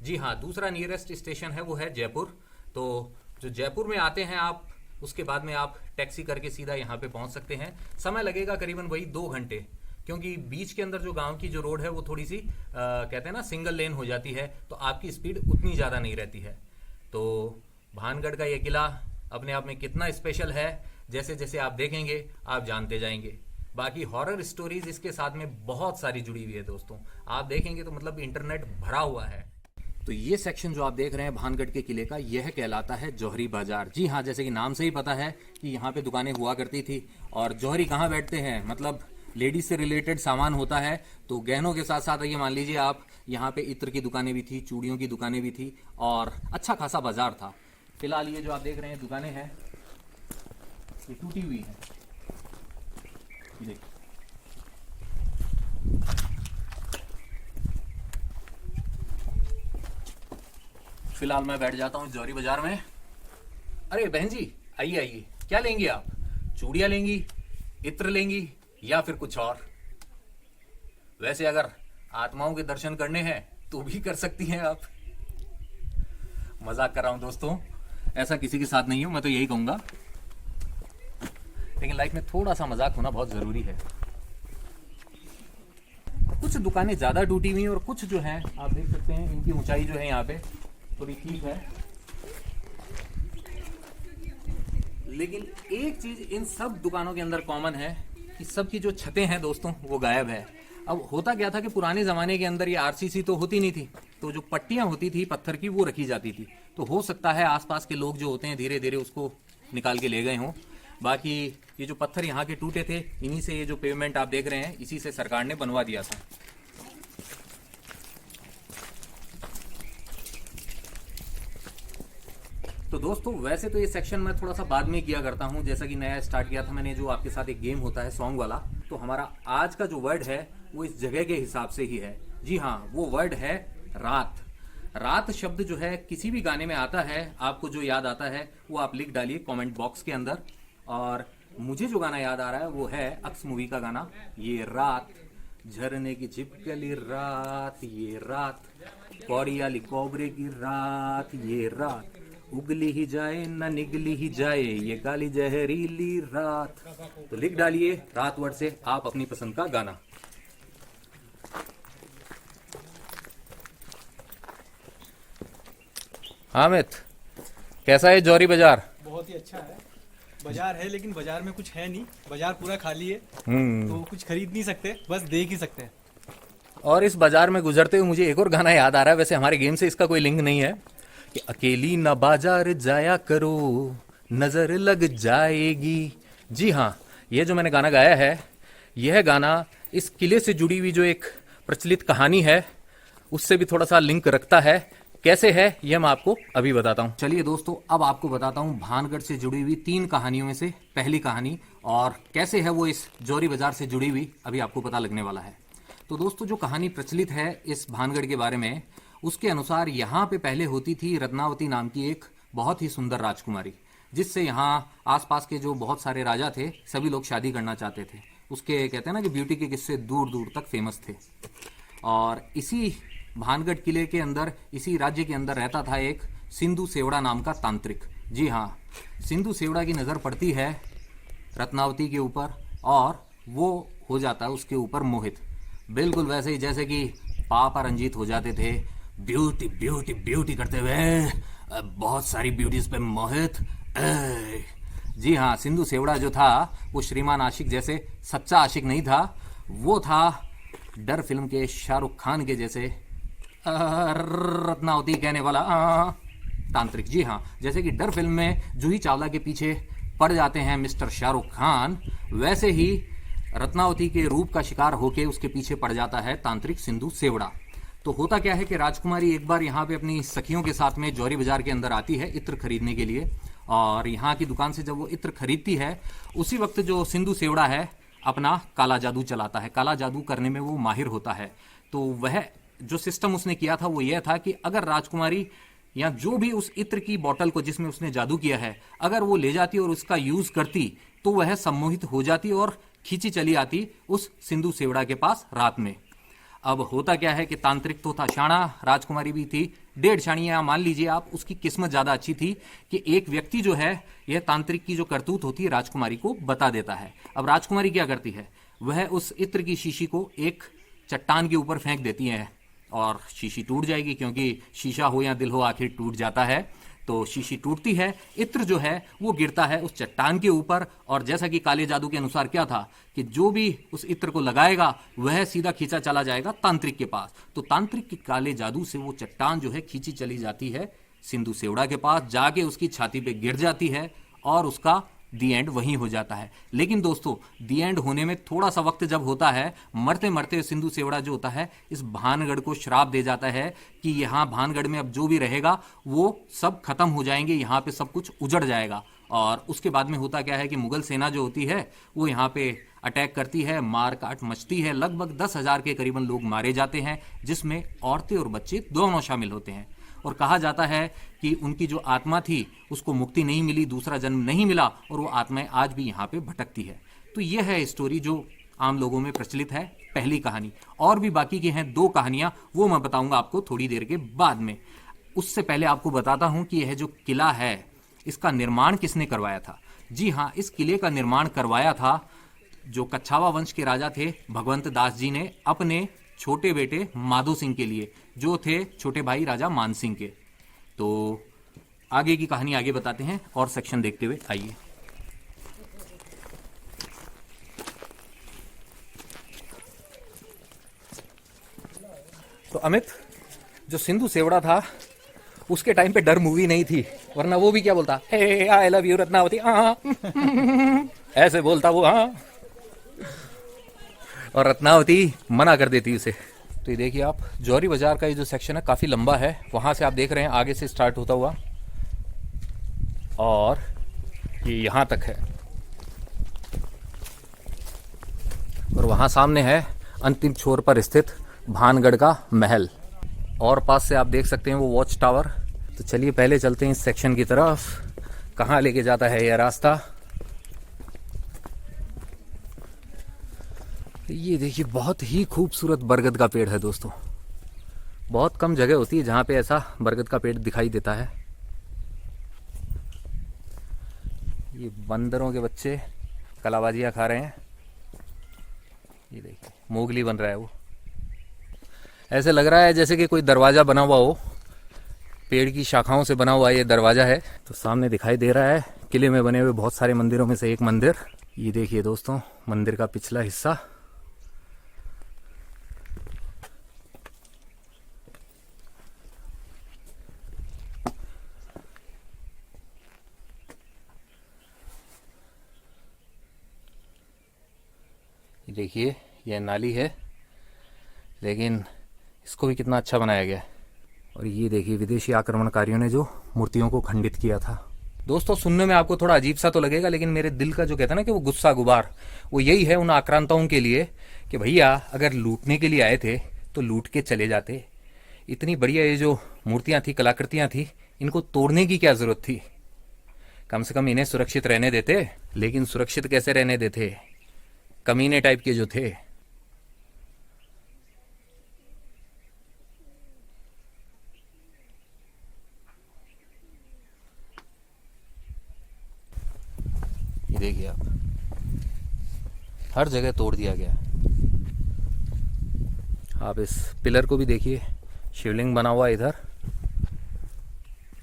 जी हाँ, दूसरा नियरेस्ट स्टेशन है वो है जयपुर। तो जो जयपुर में आते हैं आप, उसके बाद में आप टैक्सी करके सीधा यहाँ पे पहुंच सकते हैं। समय लगेगा करीबन वही 2 घंटे, क्योंकि बीच के अंदर जो गांव की जो रोड है वो थोड़ी सी कहते हैं ना सिंगल लेन हो जाती है, तो आपकी स्पीड उतनी ज़्यादा नहीं रहती है। तो भानगढ़ का ये किला अपने आप में कितना स्पेशल है, जैसे जैसे आप देखेंगे आप जानते जाएंगे। बाकी हॉरर स्टोरीज इसके साथ में बहुत सारी जुड़ी हुई है दोस्तों, आप देखेंगे तो मतलब इंटरनेट भरा हुआ है। तो ये सेक्शन जो आप देख रहे हैं भानगढ़ के किले का, यह कहलाता है जौहरी बाजार। जी हाँ, जैसे कि नाम से ही पता है कि यहाँ पे दुकानें हुआ करती थी। और जौहरी कहाँ बैठते हैं, मतलब लेडीज से रिलेटेड सामान होता है, तो गहनों के साथ साथ ये मान लीजिए आप, यहाँ पे इत्र की दुकानें भी थी, चूड़ियों की दुकानें भी थी और अच्छा खासा बाजार था। फिलहाल ये जो आप देख रहे हैं दुकानें हैं, ये टूटी हुई है, देखिए। फिलहाल मैं बैठ जाता हूँ जौहरी बाजार में। अरे बहन जी, आइए आइए, क्या लेंगी आप? चूड़ियां लेंगी, इत्र लेंगी या फिर कुछ और? वैसे अगर आत्माओं के दर्शन करने हैं तो भी कर सकती हैं आप। मजाक कर रहा हूं दोस्तों, ऐसा किसी के साथ नहीं हूं, मैं तो यही कहूंगा। लेकिन लाइफ में थोड़ा सा मजाक होना बहुत जरूरी है। कुछ दुकानें ज्यादा टूटी हुई हैं और कुछ जो है आप देख सकते हैं इनकी ऊंचाई जो है यहाँ पे थोड़ी ठीक है। लेकिन एक चीज इन सब दुकानों के अंदर कॉमन है कि सबकी जो छतें हैं दोस्तों वो गायब है। अब होता क्या था कि पुराने जमाने के अंदर ये आरसीसी तो होती नहीं थी, तो जो पट्टियां होती थी पत्थर की वो रखी जाती थी। तो हो सकता है आसपास के लोग जो होते हैं धीरे धीरे उसको निकाल के ले गए हों। बाकी ये जो पत्थर यहाँ के टूटे थे, इन्हीं से ये जो पेवमेंट आप देख रहे हैं इसी से सरकार ने बनवा दिया था। तो दोस्तों वैसे तो ये सेक्शन मैं थोड़ा सा बाद में किया करता हूँ, जैसा कि नया स्टार्ट किया था मैंने जो आपके साथ एक गेम होता है सॉन्ग वाला। तो हमारा आज का जो वर्ड है वो इस जगह के हिसाब से ही है। जी हाँ, वो वर्ड है रात। रात शब्द जो है किसी भी गाने में आता है, आपको जो याद आता है वो आप लिख डालिए कमेंट बॉक्स के अंदर। और मुझे जो गाना याद आ रहा है वो है अक्स मूवी का गाना, ये रात झरने की छिपकली रात, ये रात कौड़ियाली कोबरे की रात, ये रात उगली ही जाए न निगली ही जाए, ये काली जहरीली रात। तो लिख डालिए रात वर्ड से आप अपनी पसंद का गाना। हामिद, कैसा है जौहरी बाजार? बहुत ही अच्छा है। बाजार है लेकिन बाजार में कुछ है नहीं, बाजार पूरा खाली है, तो कुछ खरीद नहीं सकते, बस देख ही सकते हैं। और इस बाजार में गुजरते हुए मुझे एक और गाना याद आ रहा है, वैसे हमारे गेम से इसका कोई लिंक नहीं है, कि अकेली न बाजार जाया करो नजर लग जाएगी। जी हाँ, ये जो मैंने गाना गाया है, यह गाना इस किले से जुड़ी हुई जो एक प्रचलित कहानी है उससे भी थोड़ा सा लिंक रखता है। कैसे है यह मैं आपको अभी बताता हूँ। चलिए दोस्तों, अब आपको बताता हूँ भानगढ़ से जुड़ी हुई 3 कहानियों में से पहली कहानी, और कैसे है वो इस जौहरी बाजार से जुड़ी हुई अभी आपको पता लगने वाला है। तो दोस्तों जो कहानी प्रचलित है इस भानगढ़ के बारे में, उसके अनुसार यहाँ पे पहले होती थी रत्नावती नाम की एक बहुत ही सुंदर राजकुमारी, जिससे यहाँ आसपास के जो बहुत सारे राजा थे सभी लोग शादी करना चाहते थे। उसके कहते हैं ना कि ब्यूटी के किस्से दूर दूर तक फेमस थे। और इसी भानगढ़ किले के अंदर, इसी राज्य के अंदर रहता था एक सिंधु सेवड़ा नाम का तांत्रिक। जी हाँ, सिंधु सेवड़ा की नज़र पड़ती है रत्नावती के ऊपर और वो हो जाता है उसके ऊपर मोहित, बिल्कुल वैसे ही जैसे कि पापा रंजीत हो जाते थे, ब्यूटी ब्यूटी ब्यूटी करते हुए बहुत सारी ब्यूटीज पे मोहित। जी हाँ, सिंधु सेवड़ा जो था वो श्रीमान आशिक जैसे सच्चा आशिक नहीं था, वो था डर फिल्म के शाहरुख खान के जैसे रत्नावती कहने वाला तांत्रिक। जी हाँ, जैसे कि डर फिल्म में जूही चावला के पीछे पड़ जाते हैं मिस्टर शाहरुख खान, वैसे ही रत्नावती के रूप का शिकार होके उसके पीछे पड़ जाता है तांत्रिक सिंधु सेवड़ा। तो होता क्या है कि राजकुमारी एक बार यहाँ पे अपनी सखियों के साथ में जौहरी बाजार के अंदर आती है इत्र खरीदने के लिए, और यहाँ की दुकान से जब वो इत्र खरीदती है उसी वक्त जो सिंधु सेवड़ा है अपना काला जादू चलाता है, काला जादू करने में वो माहिर होता है। तो वह जो सिस्टम उसने किया था वो यह था कि अगर राजकुमारी या जो भी उस इत्र की बोतल को जिसमें उसने जादू किया है अगर वो ले जाती और उसका यूज करती तो वह सम्मोहित हो जाती और खींची चली आती उस सिंधु सेवड़ा के पास रात में। अब होता क्या है कि तांत्रिक तो था शाणा, राजकुमारी भी थी 1.5 शाणी, या मान लीजिए आप उसकी किस्मत ज्यादा अच्छी थी कि एक व्यक्ति जो है यह तांत्रिक की जो करतूत होती है राजकुमारी को बता देता है। अब राजकुमारी क्या करती है, वह उस इत्र की शीशी को एक चट्टान के ऊपर फेंक देती है और शीशी टूट जाएगी, क्योंकि शीशा हो या दिल हो आखिर टूट जाता है। तो शीशी टूटती है, इत्र जो है वो गिरता है उस चट्टान के ऊपर। और जैसा कि काले जादू के अनुसार क्या था कि जो भी उस इत्र को लगाएगा वह सीधा खींचा चला जाएगा तांत्रिक के पास। तो तांत्रिक के काले जादू से वो चट्टान जो है खींची चली जाती है सिंधु सेवड़ा के पास, जाके उसकी छाती पे गिर जाती है और उसका दी एंड वहीं हो जाता है। लेकिन दोस्तों दी एंड होने में थोड़ा सा वक्त जब होता है, मरते मरते सिंधु सेवड़ा जो होता है इस भानगढ़ को श्राप दे जाता है कि यहाँ भानगढ़ में अब जो भी रहेगा वो सब खत्म हो जाएंगे, यहाँ पे सब कुछ उजड़ जाएगा। और उसके बाद में होता क्या है कि मुगल सेना जो होती है वो यहाँ पे अटैक करती है, मार काट मचती है, लगभग 10,000 के करीबन लोग मारे जाते हैं, जिसमें औरतें और बच्चे दोनों शामिल होते हैं। और कहा जाता है कि उनकी जो आत्मा थी उसको मुक्ति नहीं मिली, दूसरा जन्म नहीं मिला, और वो आत्माएं आज भी यहाँ पे भटकती है। तो ये है स्टोरी जो आम लोगों में प्रचलित है, पहली कहानी। और भी बाकी की हैं 2 कहानियां, वो मैं बताऊंगा आपको थोड़ी देर के बाद में। उससे पहले आपको बताता हूं कि यह जो किला है इसका निर्माण किसने करवाया था। जी हाँ, इस किले का निर्माण करवाया था जो कच्छावा वंश के राजा थे भगवंत दास जी ने अपने छोटे बेटे माधो सिंह के लिए, जो थे छोटे भाई राजा मान सिंह के। तो आगे की कहानी आगे बताते हैं और सेक्शन देखते हुए आइए। तो अमित, जो सिंधु सेवड़ा था उसके टाइम पे डर मूवी नहीं थी, वरना वो भी क्या बोलता, हे आई लव यू रत्नावती, ऐसे बोलता वो, हाँ, और रत्नावती मना कर देती उसे। तो ये देखिए आप, जौहरी बाजार का ये जो सेक्शन है काफी लंबा है, वहां से आप देख रहे हैं आगे से स्टार्ट होता हुआ और ये यहां तक है, और वहां सामने है अंतिम छोर पर स्थित भानगढ़ का महल, और पास से आप देख सकते हैं वो वॉच टावर। तो चलिए पहले चलते हैं इस सेक्शन की तरफ, कहाँ लेके जाता है यह रास्ता। ये देखिए बहुत ही खूबसूरत बरगद का पेड़ है दोस्तों। बहुत कम जगह होती है जहाँ पे ऐसा बरगद का पेड़ दिखाई देता है। ये बंदरों के बच्चे कलाबाजियाँ खा रहे हैं। ये देखिए मोगली बन रहा है वो, ऐसे लग रहा है जैसे कि कोई दरवाज़ा बना हुआ हो, पेड़ की शाखाओं से बना हुआ ये दरवाज़ा है। तो सामने दिखाई दे रहा है किले में बने हुए बहुत सारे मंदिरों में से एक मंदिर। ये देखिए दोस्तों मंदिर का पिछला हिस्सा। देखिए यह नाली है, लेकिन इसको भी कितना अच्छा बनाया गया है। और ये देखिए विदेशी आक्रमणकारियों ने जो मूर्तियों को खंडित किया था। दोस्तों सुनने में आपको थोड़ा अजीब सा तो लगेगा, लेकिन मेरे दिल का जो कहता है ना कि वो गुस्सा गुबार, वो यही है उन आक्रांताओं के लिए कि भैया अगर लूटने के लिए आए थे तो लूट के चले जाते। इतनी बढ़िया ये जो मूर्तियां थी, कलाकृतियां थी, इनको तोड़ने की क्या जरूरत थी। कम से कम इन्हें सुरक्षित रहने देते। लेकिन सुरक्षित कैसे रहने देते, कमीने टाइप के जो थे। ये देखिए आप, हर जगह तोड़ दिया गया। आप इस पिलर को भी देखिए, शिवलिंग बना हुआ है इधर।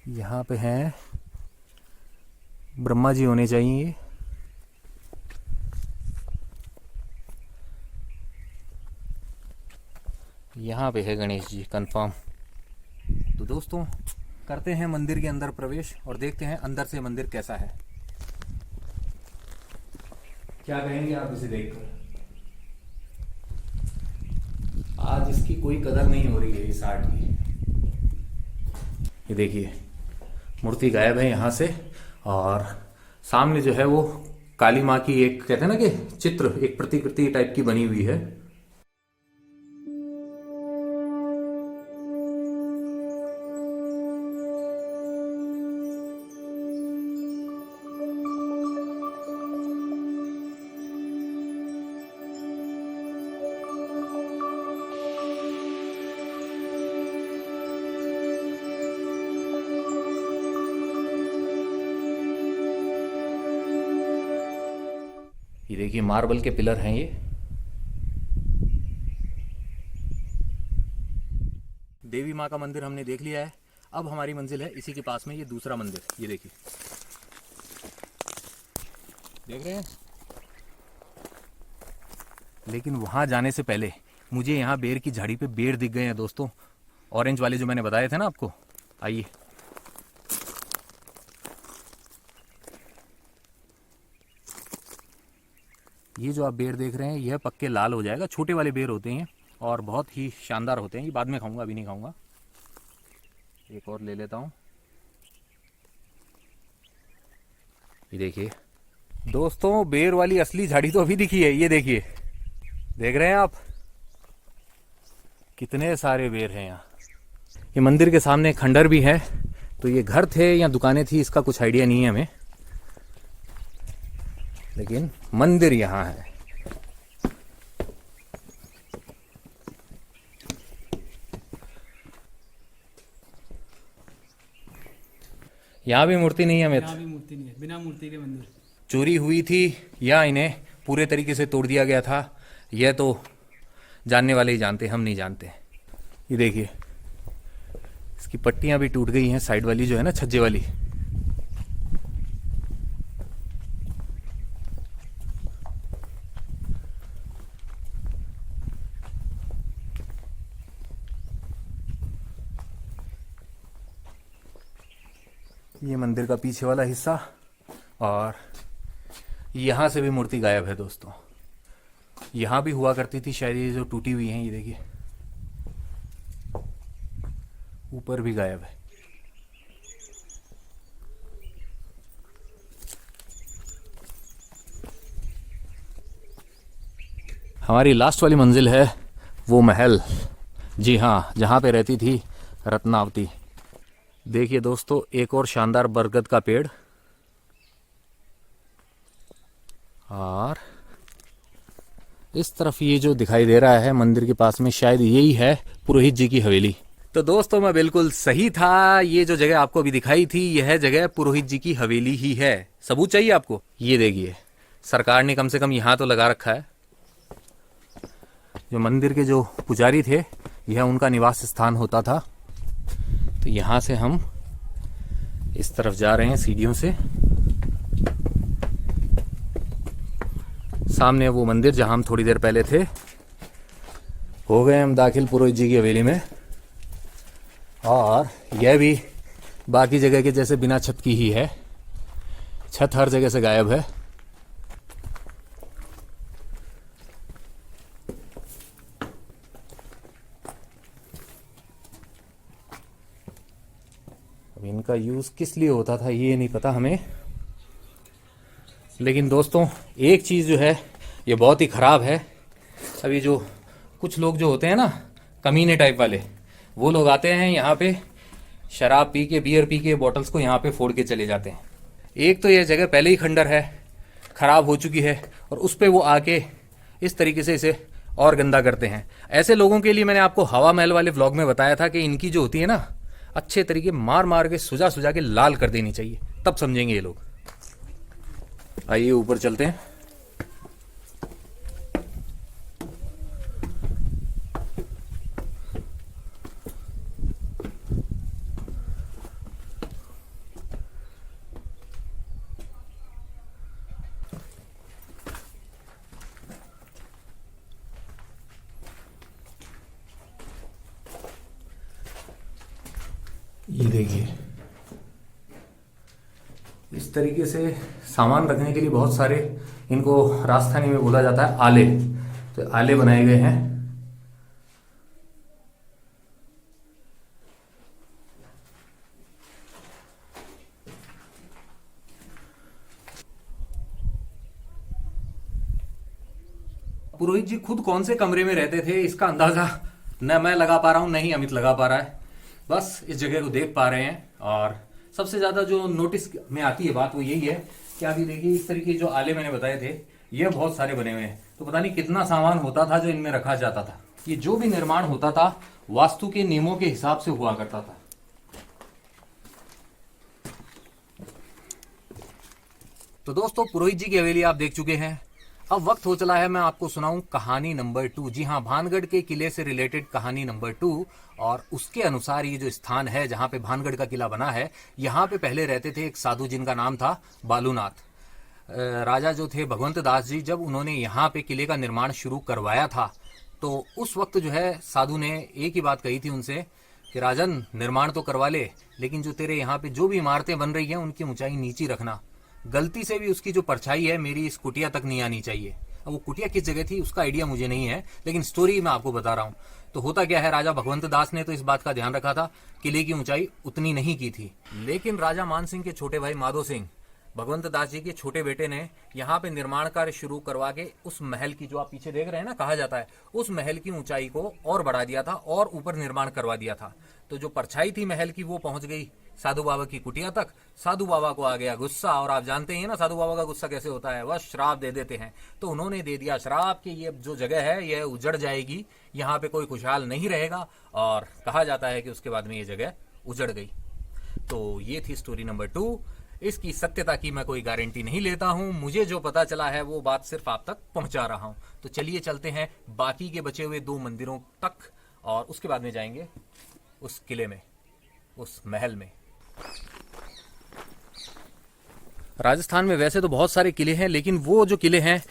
यहाँ पे हैं ब्रह्मा जी होने चाहिए। यहाँ पे है गणेश जी कंफर्म। तो दोस्तों करते हैं मंदिर के अंदर प्रवेश और देखते हैं अंदर से मंदिर कैसा है। क्या कहेंगे आप इसे देखकर? आज इसकी कोई कदर नहीं हो रही है इस आर्ट की। ये देखिए मूर्ति गायब है यहाँ से, और सामने जो है वो काली माँ की एक कहते हैं ना कि चित्र, एक प्रतिकृति टाइप की बनी हुई है। ये देखिए मार्बल के पिलर हैं ये। देवी माँ का मंदिर हमने देख लिया है। अब हमारी मंजिल है इसी के पास में ये दूसरा मंदिर, ये देखिए, देख रहे हैं। लेकिन वहां जाने से पहले मुझे यहाँ बेर की झाड़ी पे बेर दिख गए हैं दोस्तों, ऑरेंज वाले जो मैंने बताए थे ना आपको। आइए, ये जो आप बेर देख रहे हैं यह पक्के लाल हो जाएगा। छोटे वाले बेर होते हैं और बहुत ही शानदार होते हैं। ये बाद में खाऊंगा, अभी नहीं खाऊंगा। एक और ले लेता हूँ। ये देखिए दोस्तों, बेर वाली असली झाड़ी तो अभी दिखी है। ये देखिए, देख रहे हैं आप, कितने सारे बेर हैं यहाँ। ये मंदिर के सामने खंडर भी है। तो ये घर थे या दुकानें थी इसका कुछ आइडिया नहीं है हमें, लेकिन मंदिर यहाँ है। यहाँ भी मूर्ति नहीं है अमित? यहाँ भी मूर्ति नहीं है, बिना मूर्ति के मंदिर। चोरी हुई थी या इन्हें पूरे तरीके से तोड़ दिया गया था, यह तो जानने वाले ही जानते, हम नहीं जानते। ये देखिए, इसकी पट्टियां भी टूट गई हैं, साइड वाली जो है ना, छज्जे वाली। ये मंदिर का पीछे वाला हिस्सा, और यहां से भी मूर्ति गायब है दोस्तों। यहां भी हुआ करती थी शायद, ये जो टूटी हुई है, ये देखिए ऊपर भी गायब है। हमारी लास्ट वाली मंजिल है वो महल, जी हाँ, जहां पे रहती थी रत्नावती। देखिए दोस्तों, एक और शानदार बरगद का पेड़, और इस तरफ ये जो दिखाई दे रहा है मंदिर के पास में, शायद यही है पुरोहित जी की हवेली। तो दोस्तों मैं बिल्कुल सही था, ये जो जगह आपको अभी दिखाई थी यह जगह पुरोहित जी की हवेली ही है। सबूत चाहिए आपको? ये देखिए, सरकार ने कम से कम यहाँ तो लगा रखा है। जो मंदिर के जो पुजारी थे, यह उनका निवास स्थान होता था। तो यहाँ से हम इस तरफ जा रहे हैं सीढ़ियों से। सामने वो मंदिर जहां हम थोड़ी देर पहले थे। हो गए हम दाखिल पुरोहित जी की हवेली में, और यह भी बाकी जगह के जैसे बिना छत की ही है। छत हर जगह से गायब है। अब इनका यूज किस लिए होता था ये नहीं पता हमें, लेकिन दोस्तों एक चीज जो है ये बहुत ही खराब है। अभी जो कुछ लोग जो होते हैं ना, कमीने टाइप वाले, वो लोग आते हैं यहाँ पे, शराब पी के, बियर पी के बॉटल्स को यहाँ पे फोड़ के चले जाते हैं। एक तो यह जगह पहले ही खंडर है, खराब हो चुकी है, और उस पे वो आके इस तरीके से इसे और गंदा करते हैं। ऐसे लोगों के लिए मैंने आपको हवा महल वाले व्लॉग में बताया था कि इनकी जो होती है ना, अच्छे तरीके मार मार के सुझा सुझा के लाल कर देनी चाहिए, तब समझेंगे ये लोग। आइए ऊपर चलते हैं। ये देखिए, इस तरीके से सामान रखने के लिए बहुत सारे, इनको राजस्थानी में बोला जाता है आले, तो आले बनाए गए हैं। पुरोहित जी खुद कौन से कमरे में रहते थे इसका अंदाजा न मैं लगा पा रहा हूं, नहीं अमित लगा पा रहा है। बस इस जगह को देख पा रहे हैं, और सबसे ज्यादा जो नोटिस में आती है बात वो यही है कि अभी देखिए इस तरीके जो आले मैंने बताए थे, ये बहुत सारे बने हुए हैं। तो पता नहीं कितना सामान होता था जो इनमें रखा जाता था। ये जो भी निर्माण होता था वास्तु के नियमों के हिसाब से हुआ करता था। तो दोस्तों पुरोहित जी की हवेली आप देख चुके हैं। अब वक्त हो चला है मैं आपको सुनाऊं कहानी नंबर 2। जी हाँ, भानगढ़ के किले से रिलेटेड कहानी नंबर 2। और उसके अनुसार ये जो स्थान है जहां पे भानगढ़ का किला बना है, यहाँ पे पहले रहते थे एक साधु जिनका नाम था बालूनाथ। राजा जो थे भगवंत दास जी, जब उन्होंने यहाँ पे किले का निर्माण शुरू करवाया था तो उस वक्त जो है साधु ने एक ही बात कही थी उनसे कि राजन, निर्माण तो करवा ले, लेकिन जो तेरे यहाँ पे जो भी इमारतें बन रही हैं उनकी ऊंचाई नीची रखना। गलती से भी उसकी जो परछाई है मेरी इस कुटिया तक नहीं आनी चाहिए। अब वो कुटिया किस जगह थी उसका आइडिया मुझे नहीं है, लेकिन स्टोरी मैं आपको बता रहा हूँ। तो होता क्या है, राजा भगवंत दास ने तो इस बात का ध्यान रखा था, किले की ऊंचाई उतनी नहीं की थी। लेकिन राजा मान सिंह के छोटे भाई माधो सिंह, भगवंत दास जी के छोटे बेटे ने यहाँ पे निर्माण कार्य शुरू करवा के उस महल की, जो आप पीछे देख रहे हैं ना, कहा जाता है उस महल की ऊंचाई को और बढ़ा दिया था और ऊपर निर्माण करवा दिया था। तो जो परछाई थी महल की वो पहुंच गई साधु बाबा की कुटिया तक। साधु बाबा को आ गया गुस्सा, और आप जानते हैं ना साधु बाबा का गुस्सा कैसे होता है, वह श्राप दे देते हैं। तो उन्होंने दे दिया श्राप कि ये जो जगह है ये उजड़ जाएगी, यहाँ पे कोई खुशहाल नहीं रहेगा। और कहा जाता है कि उसके बाद में ये जगह उजड़ गई। तो ये थी स्टोरी नंबर 2। इसकी सत्यता की मैं कोई गारंटी नहीं लेता हूं, मुझे जो पता चला है वो बात सिर्फ आप तक पहुंचा रहा हूं। तो चलिए चलते हैं बाकी के बचे हुए 2 मंदिरों तक, और उसके बाद में जाएंगे उस किले में, उस महल में। राजस्थान में वैसे तो बहुत सारे किले हैं, लेकिन वो जो किले हैं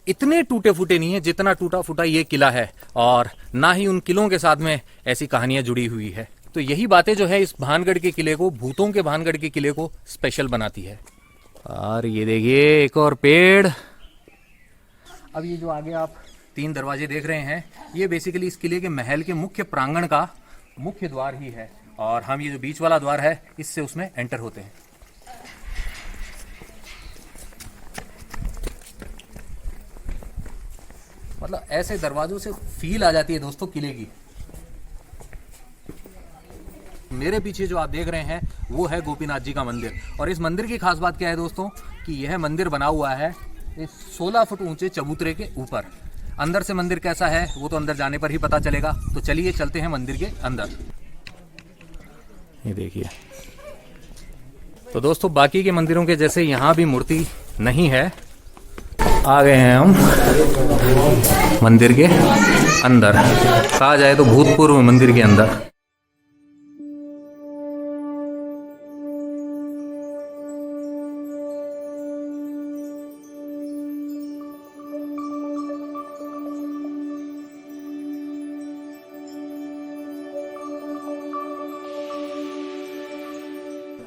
इतने टूटे फूटे नहीं है जितना टूटा फूटा ये किला है, और ना ही उन किलों के साथ में ऐसी कहानियां जुड़ी हुई है। तो यही बातें जो है इस भानगढ़ के किले को, भूतों के भानगढ़ के किले को स्पेशल बनाती है। और ये देखिए एक और पेड़। अब ये जो आगे आप 3 दरवाजे देख रहे हैं, ये बेसिकली इस किले के महल के मुख्य प्रांगण का मुख्य द्वार ही है, और हम ये जो बीच वाला द्वार है इससे उसमें एंटर होते हैं। मतलब ऐसे दरवाजों से फील आ जाती है दोस्तों किले की। मेरे पीछे जो आप देख रहे हैं वो है गोपीनाथ जी का मंदिर, और इस मंदिर की खास बात क्या है दोस्तों कि यह मंदिर बना हुआ है इस 16 फुट ऊंचे चबूतरे के ऊपर। अंदर से मंदिर कैसा है वो तो अंदर जाने पर ही पता चलेगा। तो चलिए चलते हैं मंदिर के अंदर। ये देखिए, तो दोस्तों बाकी के मंदिरों के जैसे यहाँ भी मूर्ति नहीं है। आ गए हैं हम मंदिर के अंदर, कहा जाए तो भूतपूर्व मंदिर के अंदर।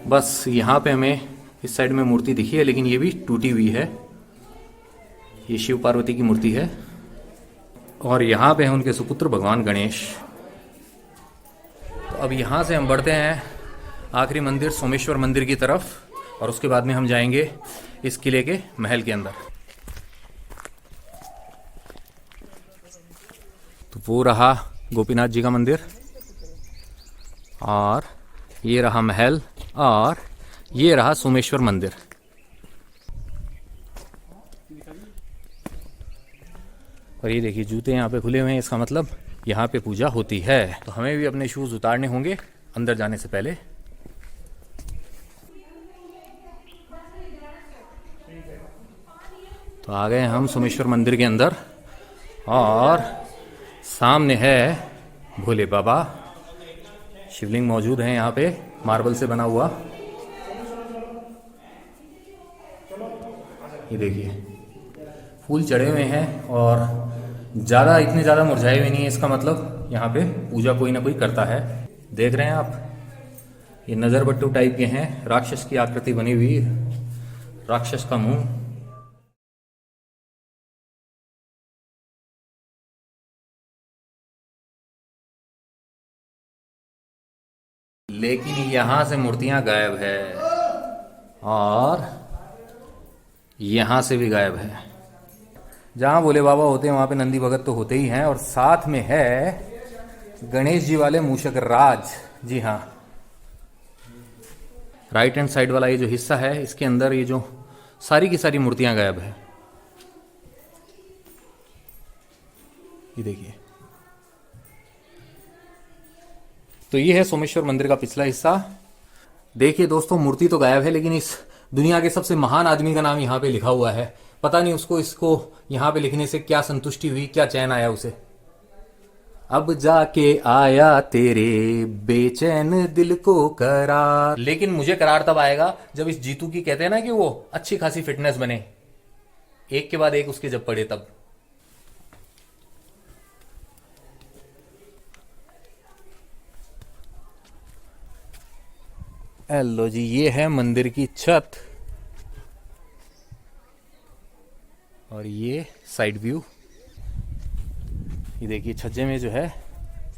बस यहाँ पे हमें इस साइड में मूर्ति दिखी है, लेकिन ये भी टूटी हुई है। ये शिव पार्वती की मूर्ति है, और यहाँ पे है उनके सुपुत्र भगवान गणेश। तो अब यहाँ से हम बढ़ते हैं आखिरी मंदिर सोमेश्वर मंदिर की तरफ, और उसके बाद में हम जाएंगे इस किले के महल के अंदर। तो वो रहा गोपीनाथ जी का मंदिर, और ये रहा महल, और ये रहा सोमेश्वर मंदिर। और ये देखिए जूते यहाँ पे खुले हुए हैं, इसका मतलब यहाँ पे पूजा होती है। तो हमें भी अपने शूज उतारने होंगे अंदर जाने से पहले। तो आ गए हम सोमेश्वर मंदिर के अंदर, और सामने है भोले बाबा। शिवलिंग मौजूद है यहाँ पे, मार्बल से बना हुआ। ये देखिए फूल चढ़े हुए हैं, और इतने ज़्यादा मुरझाए हुए नहीं है। इसका मतलब यहाँ पे पूजा कोई ना कोई करता है। देख रहे हैं आप, ये नज़र बट्टू टाइप के हैं, राक्षस की आकृति बनी हुई, राक्षस का मुंह। लेकिन यहाँ से मूर्तियां गायब है, और यहाँ से भी गायब है। जहाँ भोले बाबा होते हैं वहाँ पे नंदी भगत तो होते ही हैं, और साथ में है गणेश जी वाले मूषक राज। जी हाँ, राइट हैंड साइड वाला ये जो हिस्सा है, इसके अंदर ये जो सारी की सारी मूर्तियां गायब है। ये देखिए, तो ये है सोमेश्वर मंदिर का पिछला हिस्सा। देखिए दोस्तों, मूर्ति तो गायब है, लेकिन इस दुनिया के सबसे महान आदमी का नाम यहाँ पे लिखा हुआ है। पता नहीं उसको इसको यहाँ पे लिखने से क्या संतुष्टि हुई, क्या चैन आया उसे। अब जाके आया तेरे बेचैन दिल को करार। लेकिन मुझे करार तब आएगा जब इस जीतू की कहते हैं ना कि वो अच्छी खासी फिटनेस बने, एक के बाद एक उसके जब पड़े तब। हेलो जी, ये है मंदिर की छत और ये साइड व्यू। ये देखिए छज्जे में जो है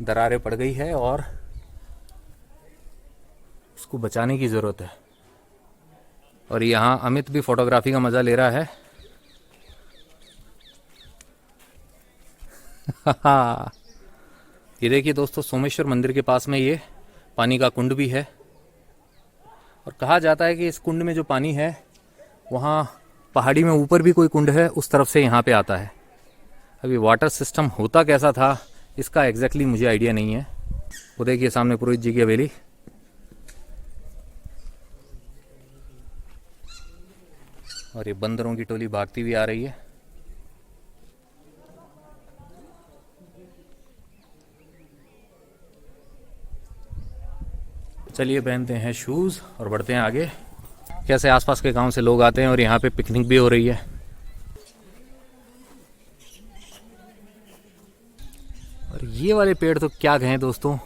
दरारें पड़ गई है और उसको बचाने की जरूरत है। और यहाँ अमित भी फोटोग्राफी का मजा ले रहा है। ये देखिए दोस्तों, सोमेश्वर मंदिर के पास में ये पानी का कुंड भी है और कहा जाता है कि इस कुंड में जो पानी है वहाँ पहाड़ी में ऊपर भी कोई कुंड है, उस तरफ से यहाँ पे आता है। अभी वाटर सिस्टम होता कैसा था इसका एग्जैक्टली मुझे आइडिया नहीं है। वो देखिए सामने पुरोहित जी की हवेली। और ये बंदरों की टोली भागती हुई आ रही है। चलिए पहनते हैं शूज और बढ़ते हैं आगे। कैसे आसपास के गांव से लोग आते हैं और यहाँ पे पिकनिक भी हो रही है। और ये वाले पेड़ तो क्या कहें दोस्तों,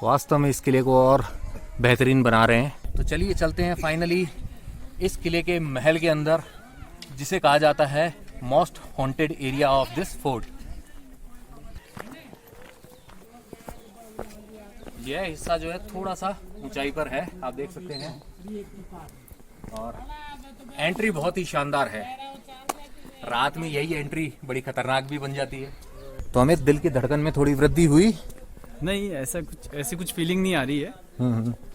वास्तव में इस किले को और बेहतरीन बना रहे हैं। तो चलिए चलते हैं फाइनली इस किले के महल के अंदर, जिसे कहा जाता है most haunted area of this fort. यह हिस्सा जो है थोड़ा सा ऊंचाई पर है, आप देख सकते हैं, और एंट्री बहुत ही शानदार है। रात में यही एंट्री बड़ी खतरनाक भी बन जाती है। तो हमें दिल की धड़कन में थोड़ी वृद्धि हुई? नहीं, ऐसी कुछ फीलिंग नहीं आ रही है।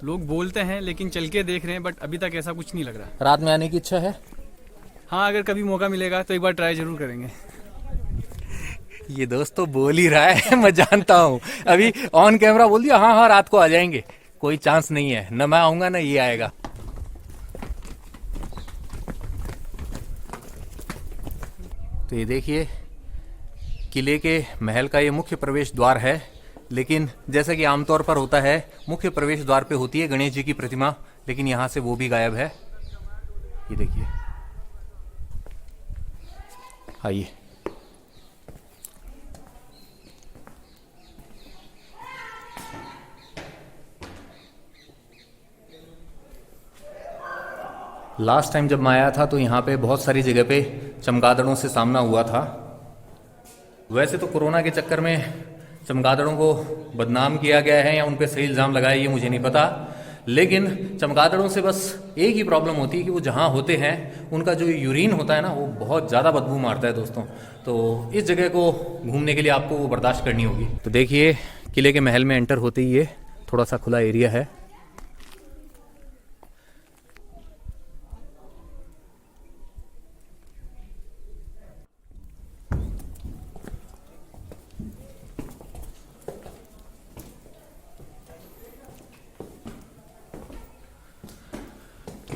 लोग बोलते हैं लेकिन चल के देख रहे हैं, बट अभी तक ऐसा कुछ नहीं लग रहा। रात में आने की इच्छा है? हाँ, अगर कभी मौका मिलेगा तो एक बार ट्राई जरूर करेंगे। ये दोस्त तो बोल ही रहा है, मैं जानता हूँ। अभी ऑन कैमरा बोल दिया हाँ हाँ रात को आ जाएंगे। कोई चांस नहीं है, न मैं आऊंगा न ये आएगा। तो ये देखिए किले के महल का ये मुख्य प्रवेश द्वार है, लेकिन जैसा कि आमतौर पर होता है मुख्य प्रवेश द्वार पे होती है गणेश जी की प्रतिमा, लेकिन यहां से वो भी गायब है। ये देखिए, आइए। लास्ट टाइम जब मैं आया था तो यहाँ पे बहुत सारी जगह पे चमगादड़ों से सामना हुआ था। वैसे तो कोरोना के चक्कर में चमगादड़ों को बदनाम किया गया है या उन पे सही इल्ज़ाम लगाया, ये मुझे नहीं पता, लेकिन चमगादड़ों से बस एक ही प्रॉब्लम होती है कि वो जहाँ होते हैं उनका जो यूरिन होता है ना, वो बहुत ज़्यादा बदबू मारता है दोस्तों। तो इस जगह को घूमने के लिए आपको वो बर्दाश्त करनी होगी। तो देखिए किले के महल में एंटर होते ही ये थोड़ा सा खुला एरिया है।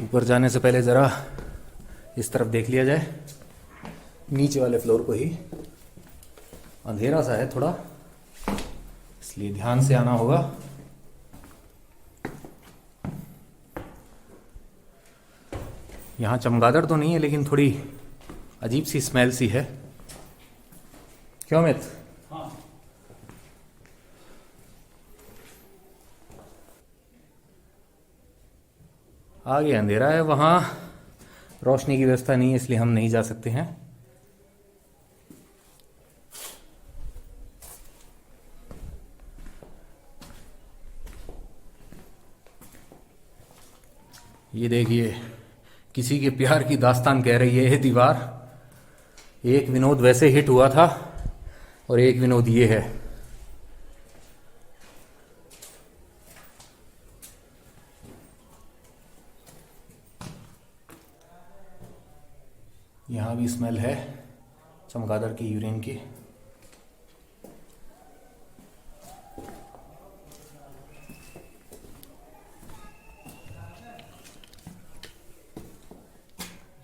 ऊपर जाने से पहले ज़रा इस तरफ देख लिया जाए, नीचे वाले फ्लोर को ही। अंधेरा सा है थोड़ा, इसलिए ध्यान से आना होगा। यहाँ चमगादड़ तो नहीं है, लेकिन थोड़ी अजीब सी स्मेल सी है। क्यों अमित? आगे अंधेरा है, वहाँ रोशनी की व्यवस्था नहीं है, इसलिए हम नहीं जा सकते हैं। ये देखिए किसी के प्यार की दास्तान कह रही है ये दीवार। एक विनोद वैसे हिट हुआ था और एक विनोद ये है। यहाँ भी स्मेल है चमगादड़ की यूरिन की।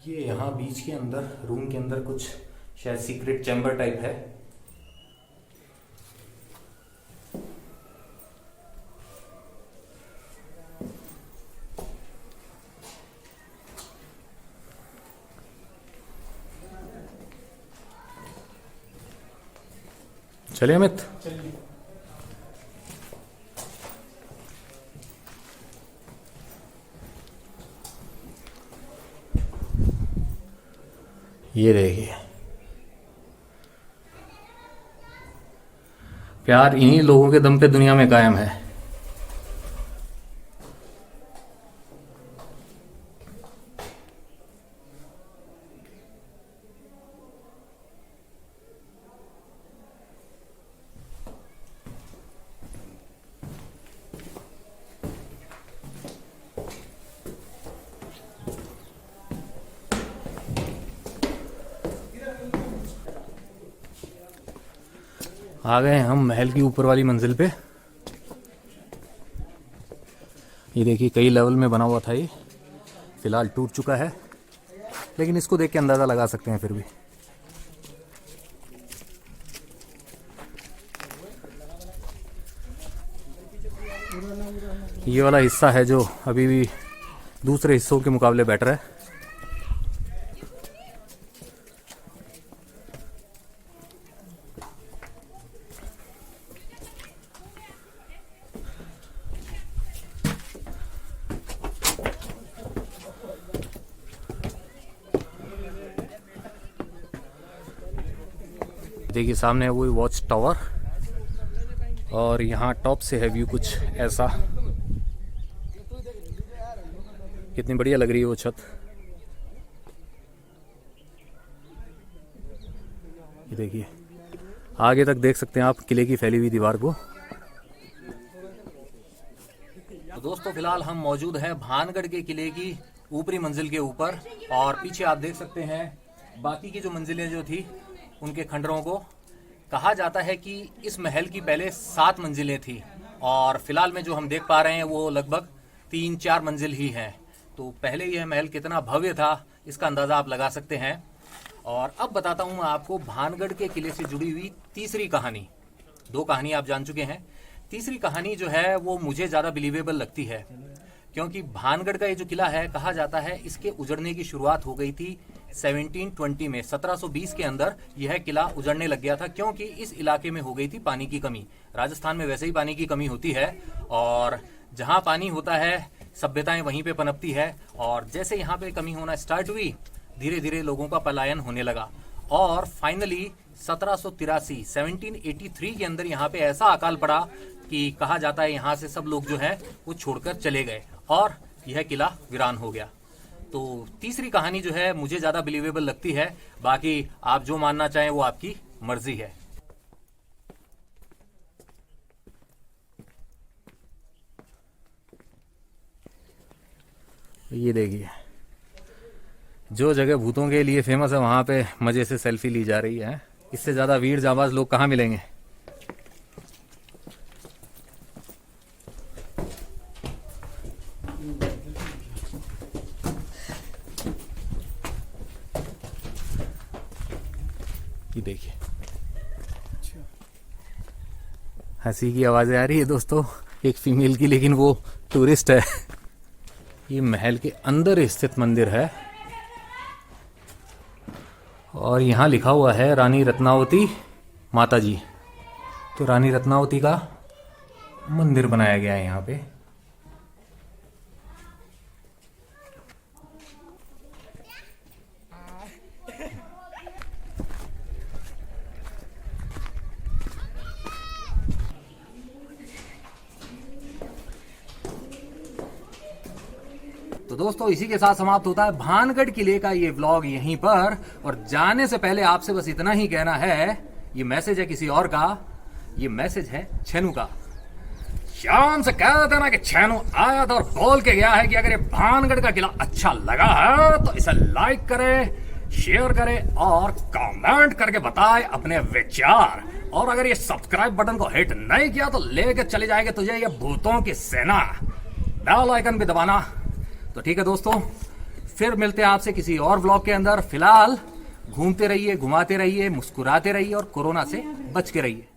ये ये यहाँ बीच के अंदर रूम के अंदर कुछ शायद सीक्रेट चैम्बर टाइप है। चलिए अमित। ये देखिए, प्यार इन्हीं लोगों के दम पे दुनिया में कायम है। आ गए हम महल की ऊपर वाली मंजिल पे। ये देखिए कई लेवल में बना हुआ था, ये फिलहाल टूट चुका है, लेकिन इसको देख के अंदाजा लगा सकते हैं फिर भी। ये वाला हिस्सा है जो अभी भी दूसरे हिस्सों के मुकाबले बेटर है। देखिए सामने वो वॉच टावर, और यहाँ टॉप से है व्यू कुछ ऐसा। कितनी बढ़िया लग रही है वो छत। ये देखिए आगे तक देख सकते हैं आप किले की फैली हुई दीवार को। तो दोस्तों फिलहाल हम मौजूद हैं भानगढ़ के किले की ऊपरी मंजिल के ऊपर, और पीछे आप देख सकते हैं बाकी की जो मंजिलें जो थी उनके खंडरों को। कहा जाता है कि इस महल की पहले 7 मंजिलें थी, और फिलहाल में जो हम देख पा रहे हैं वो लगभग 3-4 मंजिल ही हैं। तो पहले यह महल कितना भव्य था इसका अंदाजा आप लगा सकते हैं। और अब बताता हूं मैं आपको भानगढ़ के किले से जुड़ी हुई तीसरी कहानी। 2 कहानी आप जान चुके हैं, तीसरी कहानी जो है वो मुझे ज्यादा बिलीवेबल लगती है, क्योंकि भानगढ़ का ये जो किला है, कहा जाता है इसके उजड़ने की शुरुआत हो गई थी 1720 में। 1720 के अंदर यह किला उजड़ने लग गया था, क्योंकि इस इलाके में हो गई थी पानी की कमी। राजस्थान में वैसे ही पानी की कमी होती है, और जहां पानी होता है सभ्यताएं वहीं पे पनपती है। और जैसे यहाँ पे कमी होना स्टार्ट हुई, धीरे धीरे लोगों का पलायन होने लगा, और फाइनली 1783 के अंदर यहाँ पे ऐसा अकाल पड़ा कि कहा जाता है यहाँ से सब लोग जो है वो छोड़कर चले गए, और यह किला वीरान हो गया। तो तीसरी कहानी जो है मुझे ज्यादा बिलीवेबल लगती है, बाकी आप जो मानना चाहें वो आपकी मर्जी है। ये देखिए जो जगह भूतों के लिए फेमस है वहां पे मजे से सेल्फी ली जा रही है। इससे ज्यादा वीर जाबाज लोग कहाँ मिलेंगे। ये देखिए हंसी की आवाजें आ रही है दोस्तों, एक फीमेल की, लेकिन वो टूरिस्ट है। ये महल के अंदर स्थित मंदिर है, और यहाँ लिखा हुआ है रानी रत्नावती माता जी। तो रानी रत्नावती का मंदिर बनाया गया है यहाँ पे। तो दोस्तों इसी के साथ समाप्त होता है भानगढ़ किले का ये व्लॉग यहीं पर। और जाने से पहले आपसे बस इतना ही कहना है, ये मैसेज है किसी और का, ये मैसेज है छेनू का। शाम से कह देते ना कि छेनू आया था और बोल के गया है कि अगर ये भानगढ़ का किला अच्छा लगा है तो इसे लाइक करे, शेयर करे और कमेंट करके बताए अपने विचार। और अगर ये सब्सक्राइब बटन को हिट नहीं किया तो लेके चले जाएंगे तुझे ये भूतों की सेना। बेल आइकन भी दबाना। तो ठीक है दोस्तों, फिर मिलते हैं आपसे किसी और व्लॉग के अंदर। फिलहाल घूमते रहिए, घुमाते रहिए, मुस्कुराते रहिए और कोरोना से बच के रहिए।